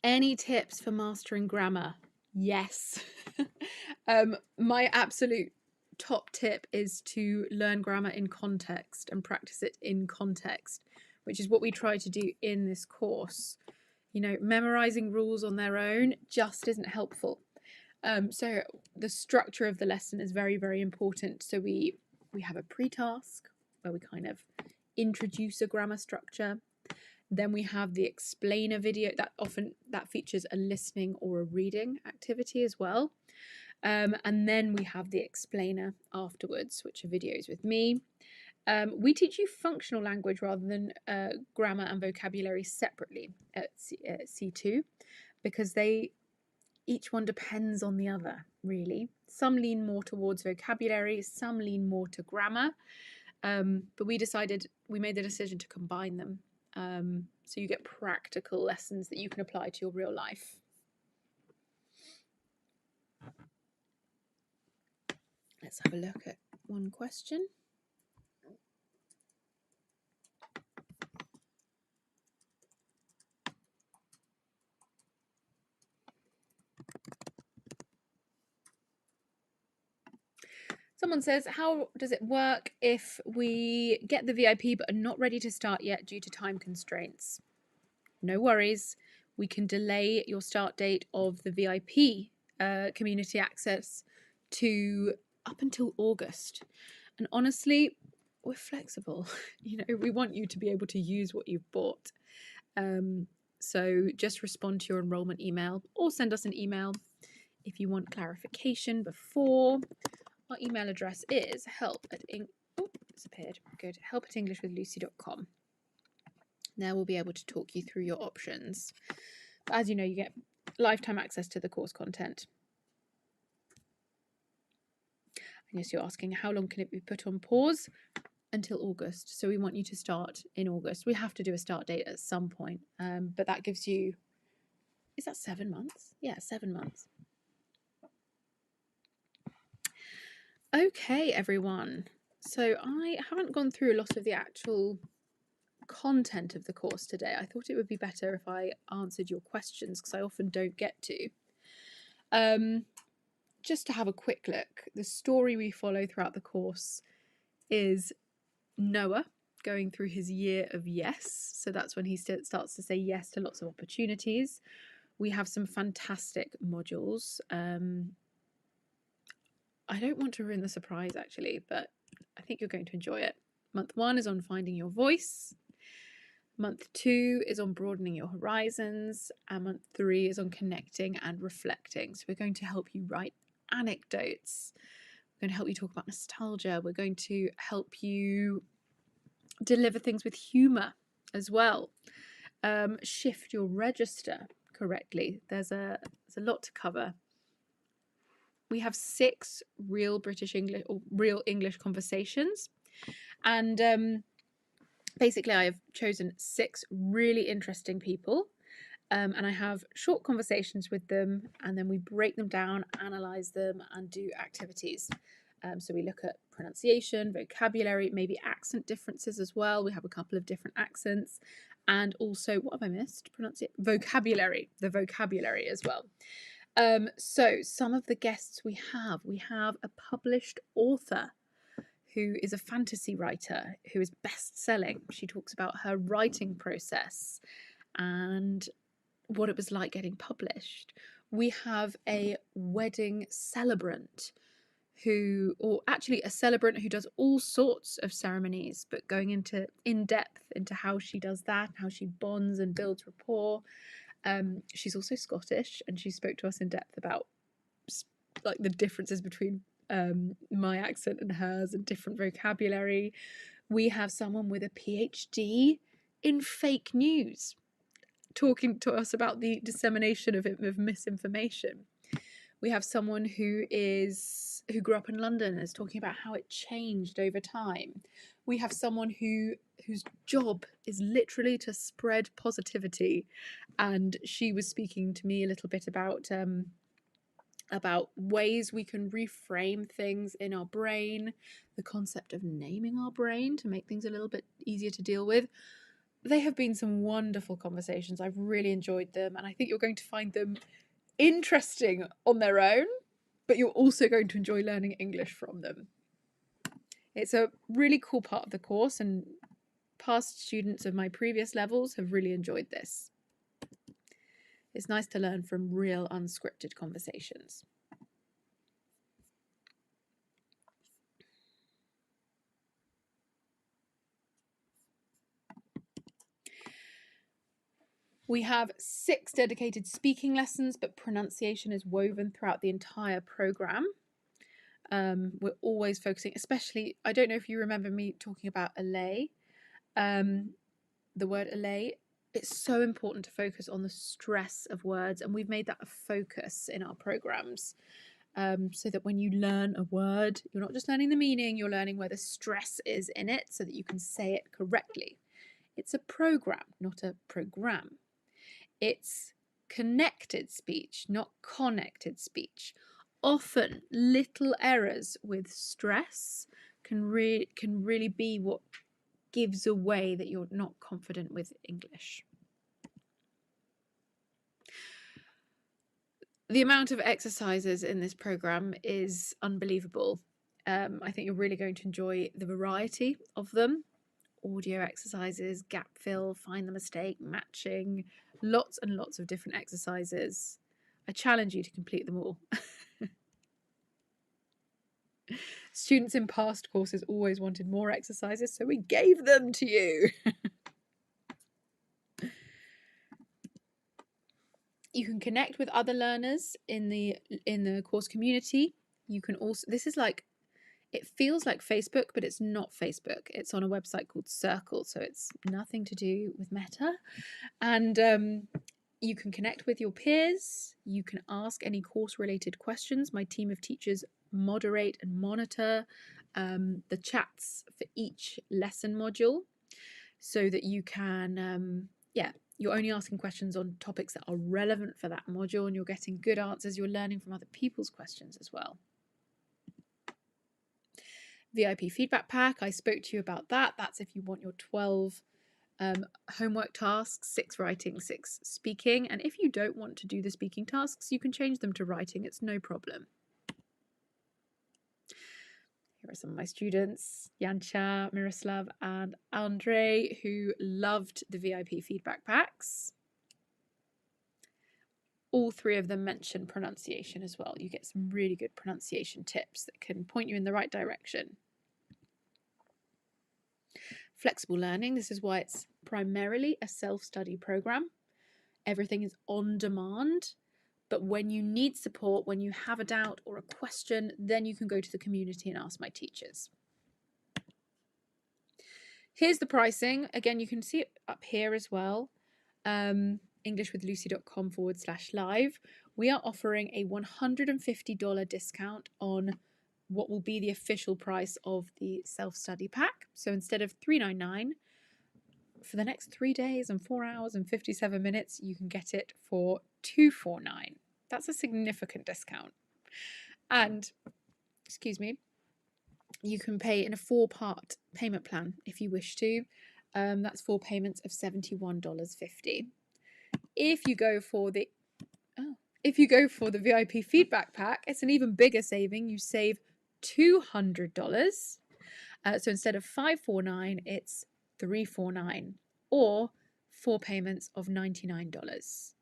Any tips for mastering grammar? Yes. My absolute top tip is to learn grammar in context and practice it in context, which is what we try to do in this course. You know, memorizing rules on their own just isn't helpful. So the structure of the lesson is very, very important. So we have a pre-task where we kind of introduce a grammar structure. Then we have the explainer video that features a listening or a reading activity as well. And then we have the explainer afterwards, which are videos with me. We teach you functional language rather than grammar and vocabulary separately at C2 because each one depends on the other, really. Some lean more towards vocabulary, some lean more to grammar. But we made the decision to combine them. So you get practical lessons that you can apply to your real life. Let's have a look at one question. Someone says, how does it work if we get the VIP but are not ready to start yet due to time constraints? No worries. We can delay your start date of the VIP community access to up until August. And honestly, we're flexible. We want you to be able to use what you've bought. So just respond to your enrollment email or send us an email if you want clarification before. Our email address is help@englishwithlucy.com. There we'll be able to talk you through your options. But as you know, you get lifetime access to the course content. And yes, you're asking how long can it be put on pause? Until August. So we want you to start in August. We have to do a start date at some point. But that gives you, is that 7 months? Yeah, 7 months. Okay, everyone. So I haven't gone through a lot of the actual content of the course today. I thought it would be better if I answered your questions because I often don't get to. Just to have a quick look, the story we follow throughout the course is Noah going through his year of yes. So that's when he starts to say yes to lots of opportunities. We have some fantastic modules. I don't want to ruin the surprise actually, but I think you're going to enjoy it. Month 1 is on finding your voice. Month 2 is on broadening your horizons. And month 3 is on connecting and reflecting. So we're going to help you write anecdotes. We're going to help you talk about nostalgia. We're going to help you deliver things with humour as well. Shift your register correctly. There's a lot to cover. We have 6 real British English or real English conversations. And basically I have chosen 6 really interesting people. And I have short conversations with them, and then we break them down, analyse them, and do activities. So we look at pronunciation, vocabulary, maybe accent differences as well. We have a couple of different accents. And also, what have I missed? Vocabulary, the vocabulary as well. So some of the guests we have a published author who is a fantasy writer who is best-selling. She talks about her writing process and what it was like getting published. We have a wedding celebrant or actually a celebrant who does all sorts of ceremonies, but going in depth into how she does that, how she bonds and builds rapport. She's also Scottish, and she spoke to us in depth about like the differences between my accent and hers and different vocabulary. We have someone with a PhD in fake news talking to us about the dissemination of misinformation. We have someone who grew up in London and is talking about how it changed over time. We have someone whose job is literally to spread positivity, and she was speaking to me a little bit about ways we can reframe things in our brain, the concept of naming our brain to make things a little bit easier to deal with. They have been some wonderful conversations. I've really enjoyed them, and I think you're going to find them interesting on their own, but you're also going to enjoy learning English from them. It's a really cool part of the course, and past students of my previous levels have really enjoyed this. It's nice to learn from real unscripted conversations. We have 6 dedicated speaking lessons, but pronunciation is woven throughout the entire program. We're always focusing, especially, I don't know if you remember me talking about allay, the word allay. It's so important to focus on the stress of words, and we've made that a focus in our programs, so that when you learn a word, you're not just learning the meaning, you're learning where the stress is in it so that you can say it correctly. It's a program, not a program. It's connected speech, not connected speech. Often little errors with stress can really be what gives away that you're not confident with English. The amount of exercises in this program is unbelievable. I think you're really going to enjoy the variety of them. Audio exercises, gap fill, find the mistake, matching, lots and lots of different exercises. I challenge you to complete them all. Students in past courses always wanted more exercises, so we gave them to you. You can connect with other learners in the course community. You can also, this is like, it feels like Facebook, but it's not Facebook. It's on a website called Circle, so it's nothing to do with Meta. And you can connect with your peers. You can ask any course-related questions. My team of teachers moderate and monitor the chats for each lesson module, so that you can, you're only asking questions on topics that are relevant for that module, and you're getting good answers. You're learning from other people's questions as well. VIP feedback pack, I spoke to you about that. That's if you want your 12 homework tasks, 6 writing, 6 speaking. And if you don't want to do the speaking tasks, you can change them to writing. It's no problem. Here are some of my students, Yancha, Miroslav, and Andre, who loved the VIP feedback packs. All 3 of them mention pronunciation as well. You get some really good pronunciation tips that can point you in the right direction. Flexible learning, this is why it's primarily a self-study program. Everything is on demand, but when you need support, when you have a doubt or a question, then you can go to the community and ask my teachers. Here's the pricing. Again, you can see it up here as well. englishwithlucy.com/live. We are offering a $150 discount on what will be the official price of the self-study pack. So instead of $3.99, for the next 3 days and 4 hours and 57 minutes, you can get it for $249. That's a significant discount. And, excuse me, you can pay in a 4-part payment plan if you wish to. That's 4 payments of $71.50. If you go for the VIP feedback pack, it's an even bigger saving. You save $200. So instead of $549, it's $349, or 4 payments of $99.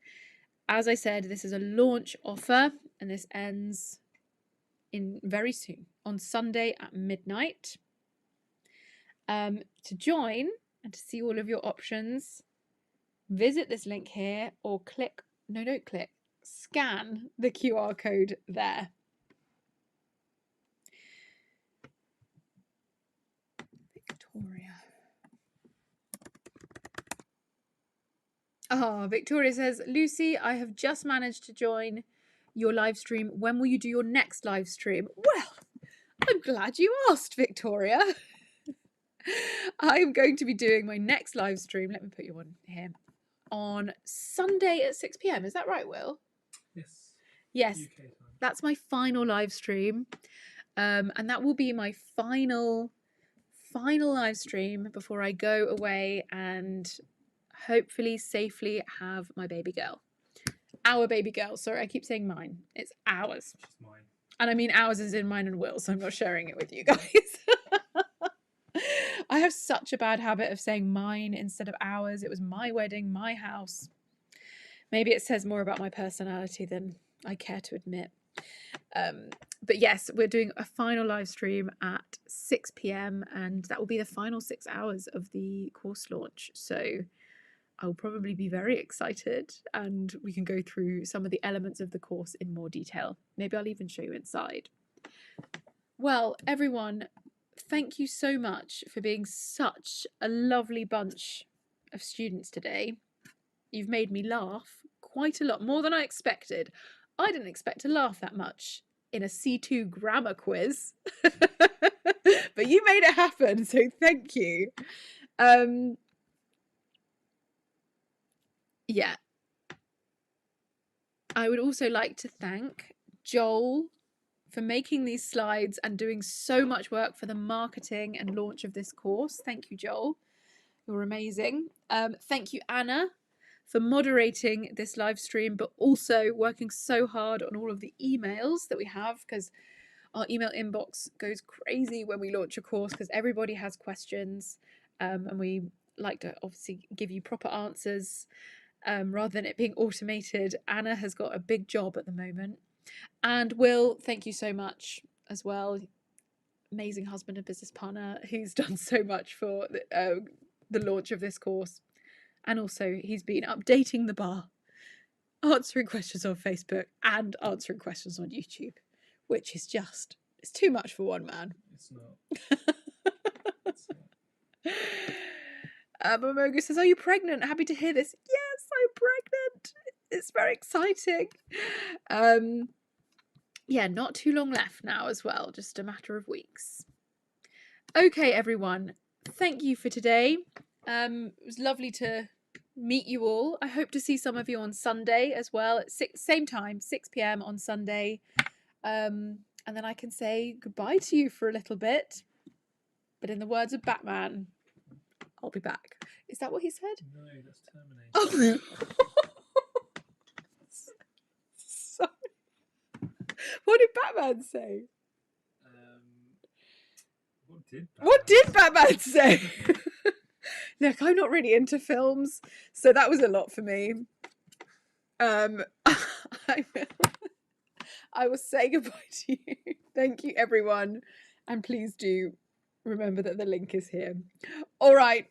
As I said, this is a launch offer, and this ends in very soon, on Sunday at midnight. To join and to see all of your options, visit this link here, or scan the QR code there. Victoria. Victoria says, Lucy, I have just managed to join your live stream. When will you do your next live stream? Well, I'm glad you asked, Victoria. I'm going to be doing my next live stream. Let me put you on here. On Sunday at 6 p.m. Is that right, Will? Yes. Yes. UK time. That's my final live stream. And that will be my final live stream before I go away and hopefully safely have my baby girl. Our baby girl. Sorry, I keep saying mine. It's ours. She's mine. And I mean ours is in mine and Will, so I'm not sharing it with you guys. I have such a bad habit of saying mine instead of ours. It was my wedding, my house. Maybe it says more about my personality than I care to admit. But yes, we're doing a final live stream at 6 p.m. and that will be the final 6 hours of the course launch. So I'll probably be very excited, and we can go through some of the elements of the course in more detail. Maybe I'll even show you inside. Well, everyone, thank you so much for being such a lovely bunch of students today. You've made me laugh quite a lot, more than I expected. I didn't expect to laugh that much in a C2 grammar quiz, but you made it happen, so thank you. Yeah. I would also like to thank Joel for making these slides and doing so much work for the marketing and launch of this course. Thank you, Joel. You're amazing. Thank you, Anna, for moderating this live stream, but also working so hard on all of the emails that we have, because our email inbox goes crazy when we launch a course because everybody has questions, and we like to obviously give you proper answers rather than it being automated. Anna has got a big job at the moment. And Will, thank you so much as well. Amazing husband and business partner who's done so much for the launch of this course. And also he's been updating the bar, answering questions on Facebook and answering questions on YouTube, which is just, it's too much for one man. It's not. It's not. Momogo says, are you pregnant? Happy to hear this. Yes, I'm pregnant. It's very exciting. Yeah, not too long left now as well, just a matter of weeks. Okay, everyone, thank you for today. It was lovely to meet you all. I hope to see some of you on Sunday as well at same time, 6 p.m. on Sunday. And then I can say goodbye to you for a little bit. But in the words of Batman, I'll be back. Is that what he said? No, that's Terminator. Oh. Sorry. What did Batman say? What did Batman say? Look, I'm not really into films, so that was a lot for me. I will say goodbye to you. Thank you, everyone. And please do remember that the link is here. All right.